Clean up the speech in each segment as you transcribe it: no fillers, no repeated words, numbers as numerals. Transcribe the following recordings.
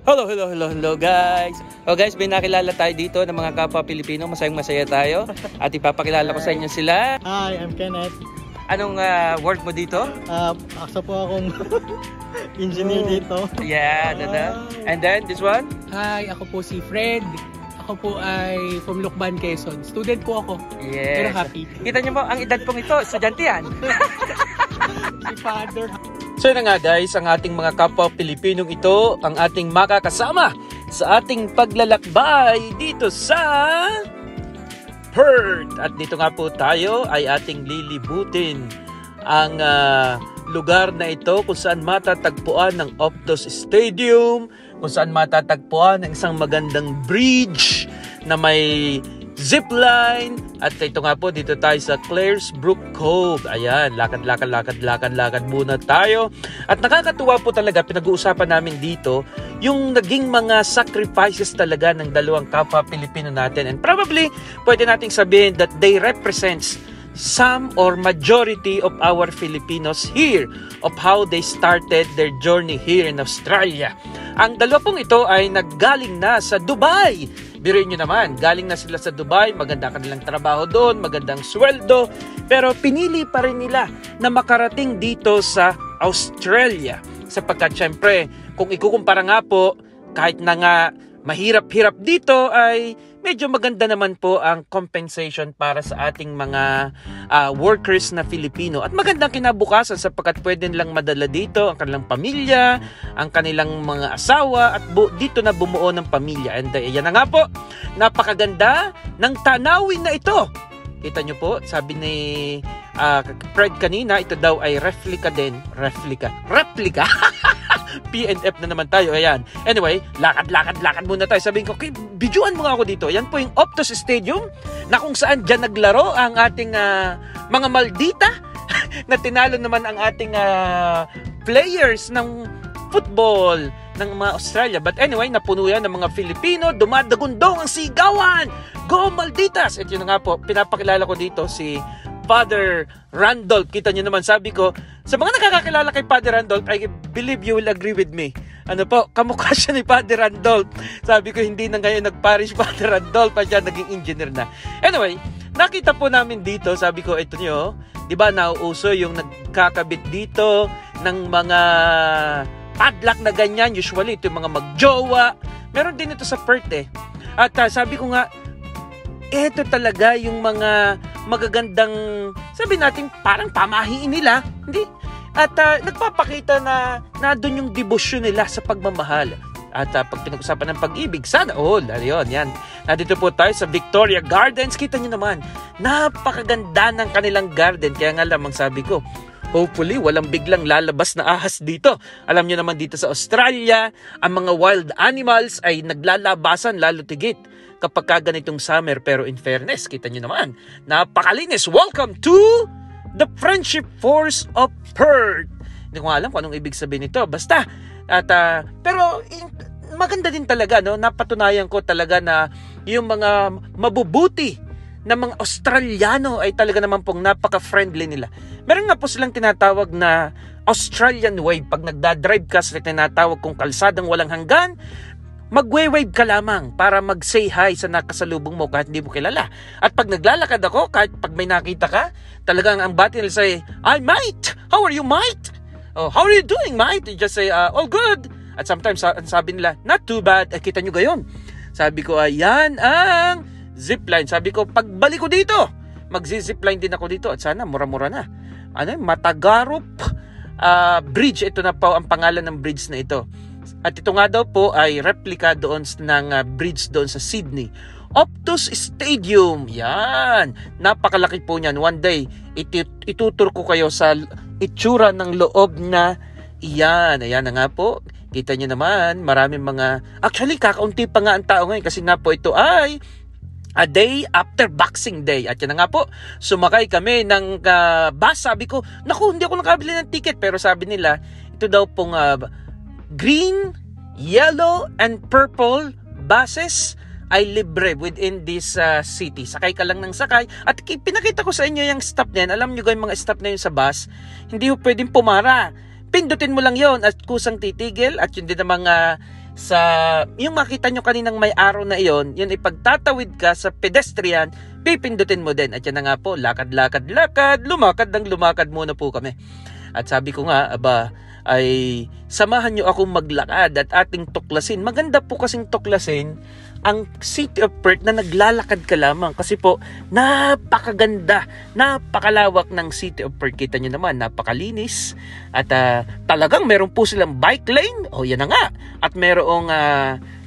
Hello guys. Guys, may nakilala tayo dito ng mga kapwa Pilipino. Masayang-masaya tayo. At ipapakilala ko sa inyo sila. Hi, I'm Kenneth. Anong work mo dito? Asa po akong engineer dito. Yeah, and then this one? Hi, ako po si Fred. Ako po ay from Lucban, Quezon. Student po ako. Yes. Pero happy. Kita niyo mo, ang edad pong ito, estudyante yan. Si Father. So yun na nga guys, ang ating mga kapwa Pilipinong ito, ang ating makakasama sa ating paglalakbay dito sa Perth. At dito nga po tayo ay ating lilibutin ang lugar na ito kung saan matatagpuan ng Optus Stadium, kung saan matatagpuan ng isang magandang bridge na may zipline. At ito nga po, dito tayo sa Clares Brook Cove. Ayan, lakad muna tayo. At nakakatuwa po talaga, pinag-uusapan namin dito yung naging mga sacrifices talaga ng dalawang kapwa Pilipino natin. And probably, pwede nating sabihin that they represents some or majority of our Filipinos here of how they started their journey here in Australia. Ang dalawa pong ito ay naggaling na sa Dubai. Biruin nyo naman, galing na sila sa Dubai, maganda kanilang trabaho doon, magandang sweldo, pero pinili pa rin nila na makarating dito sa Australia. Sapagkat syempre, kung ikukumpara nga po, kahit na nga mahirap-hirap dito ay medyo maganda naman po ang compensation para sa ating mga workers na Filipino. At magandang kinabukasan sapagkat pwede nilang madala dito ang kanilang pamilya, ang kanilang mga asawa at dito na bumuo ng pamilya. And yan na nga po, napakaganda ng tanawin na ito. Kita nyo po, sabi ni Fred kanina, ito daw ay replica din. Replica. PNF na naman tayo. Ayan. Anyway, lakad muna tayo. Sabihin ko, okay, bidyuan mo nga ako dito. Yan po yung Optus Stadium na kung saan dyan naglaro ang ating mga Maldita na tinalo naman ang ating players ng football ng mga Australia. But anyway, napuno yan ng mga Filipino. Dumadagundong ang sigawan. Go Malditas! At yun nga po, pinapakilala ko dito si Father Randolph. Kita nyo naman, sabi ko, sa mga nakakakilala kay Father Randolph, I believe you will agree with me. Ano po, kamukha siya ni Father Randolph. Sabi ko, hindi na ngayon nag-parish Father Randolph, pa siya naging engineer na. Anyway, nakita po namin dito, sabi ko, ito nyo, di ba nauuso yung nagkakabit dito ng mga padlock na ganyan, usually ito yung mga magjowa. Meron din ito sa Perth eh. At sabi ko nga, ito talaga yung mga magagandang, sabi natin, parang pamahiin nila. Hindi. At nagpapakita na doon yung debosyon nila sa pagmamahal. At pag pinag-usapan ng pag-ibig, sana all. Ayun, yan. Nandito po tayo sa Victoria Gardens. Kita nyo naman, napakaganda ng kanilang garden. Kaya nga lamang sabi ko, hopefully, walang biglang lalabas na ahas dito. Alam nyo naman dito sa Australia, ang mga wild animals ay naglalabasan lalo tigit kapag ganitong summer. Pero in fairness, kita nyo naman, napakalinis. Welcome to the Friendship Force of Perth. Hindi ko alam kung anong ibig sabihin nito. Basta, pero maganda din talaga, no? Napatunayan ko talaga na yung mga mabubuti na mga Australiano ay talaga naman pong napaka-friendly nila. Meron nga po silang tinatawag na Australian wave. Pag nagdadrive ka, sila tinatawag kong kalsadang walang hanggan, magwe-wave ka lamang para mag-say hi sa nakasalubong mo kahit hindi mo kilala. At pag naglalakad ako, kahit pag may nakita ka, talagang ang bati nila say, "Hi mate! How are you mate? Oh, how are you doing mate?" You just say, "All good." At sometimes sabi nila, "Not too bad." Kita nyo gayon. Sabi ko, ayan ang zipline. Sabi ko, pagbalik ko dito, magzi-zipline din ako dito. At sana mura-mura na. Matagarup Bridge. Ito na po ang pangalan ng bridge na ito. At ito nga daw po ay replica doon ng bridge doon sa Sydney. Optus Stadium. Yan. Napakalaki po niyan. One day, itutur ko kayo sa itsura ng loob na iyan. Ayan na nga po. Kita nyo naman, maraming mga... Actually, kakaunti pa nga ang tao ngayon kasi nga po ito ay a day after Boxing Day. At yan na nga po, sumakay kami ng bus. Sabi ko, naku, hindi ako nakabili ng ticket. Pero sabi nila, ito daw pong green, yellow, and purple buses ay libre within this city. Sakay ka lang ng sakay. At pinakita ko sa inyo yung stop na yan. Alam nyo yung mga stop na yun sa bus, hindi po pwedeng pumara. Pindutin mo lang yon at kusang titigil. At yun din ang mga yung makita nyo kaninang may araw na iyon, yun ipagtatawid ka sa pedestrian, pipindutin mo din. At yan na nga po, lakad, lumakad ng lumakad muna po kami. At sabi ko nga, ay samahan nyo akong maglakad at ating tuklasin. Maganda po kasing tuklasin ang City of Perth na naglalakad ka lamang kasi po napakaganda, napakalawak ng City of Perth. Kita nyo naman, napakalinis at talagang meron po silang bike lane, yan na nga, at merong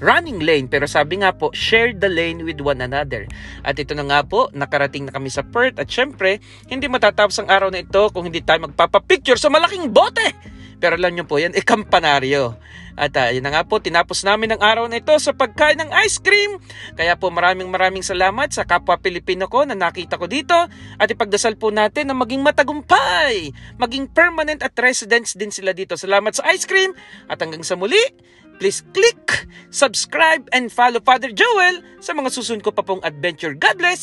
running lane, pero sabi nga po, share the lane with one another. At ito na nga po, nakarating na kami sa Perth at syempre, hindi matatapos ang araw na ito kung hindi tayo magpapapicture sa malaking bote. Pero alam nyo po, yan kampanaryo. At yun na nga po, tinapos namin ang araw na ito sa pagkain ng ice cream. Kaya po maraming salamat sa kapwa Pilipino ko na nakita ko dito. At ipagdasal po natin na maging matagumpay, maging permanent at residents din sila dito. Salamat sa ice cream. At hanggang sa muli, please click, subscribe, and follow Father Joel sa mga susunod ko pa pong adventure. God bless!